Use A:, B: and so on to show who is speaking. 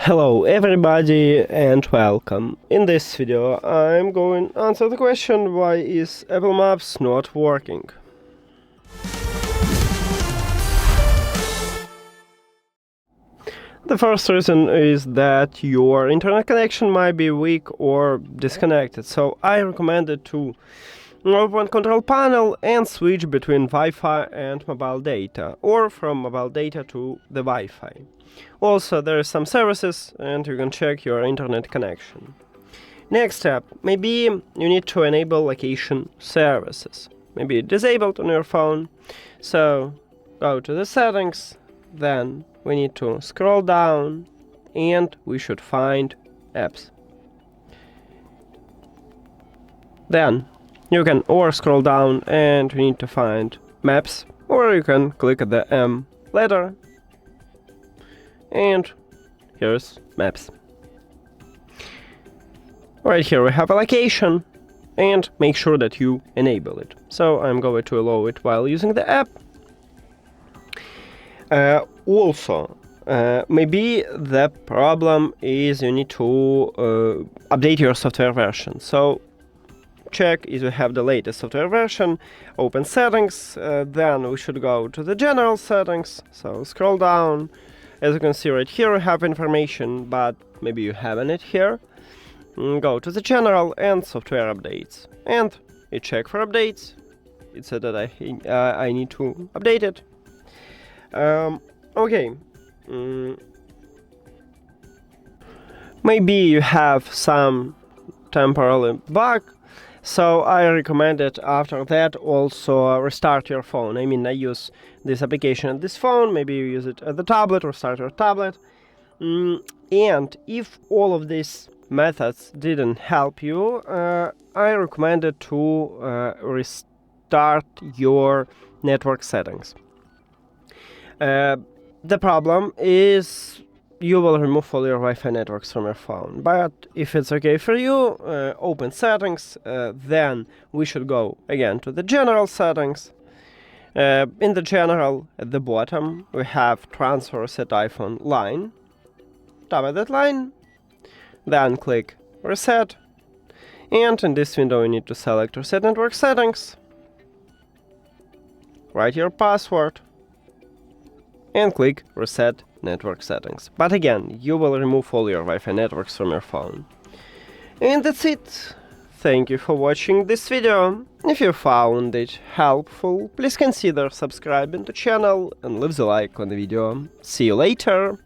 A: Hello everybody and welcome. In this video I'm going to answer the question, why is Apple Maps not working? The first reason is that your internet connection might be weak or disconnected, so I recommend it to open control panel and switch between Wi-Fi and mobile data, or from mobile data to the Wi-Fi. Also, there are some services and you can check your internet connection. Next step, maybe you need to enable location services. Maybe disabled on your phone. So go to the settings, then we need to scroll down and we should find apps. Then you can or scroll down and you need to find maps, or you can click at the M letter. And here's maps. Right here we have a location, and make sure that you enable it. So I'm going to allow it while using the app. Maybe the problem is you need to update your software version. So check if you have the latest software version, open settings, then we should go to the general settings. So scroll down. As you can see right here, we have information, but maybe you haven't it here. Go to the general and software updates, and you check for updates. It said that I need to update it. Okay. Maybe you have some temporary bug. So I recommend it after that also restart your phone. I mean, I use this application on this phone, maybe you use it at the tablet, restart your tablet. And if all of these methods didn't help you, I recommend it to restart your network settings. The problem is you will remove all your Wi-Fi networks from your phone. But if it's okay for you, open settings, then we should go again to the general settings. In the general, at the bottom, we have transfer set iPhone line. Tap at that line, then click reset. And in this window, you need to select reset network settings. Write your password and click reset network settings. But again, you will remove all your Wi-Fi networks from your phone. And that's it. Thank you for watching this video. If you found it helpful, please consider subscribing to the channel and leave the like on the video. See you later!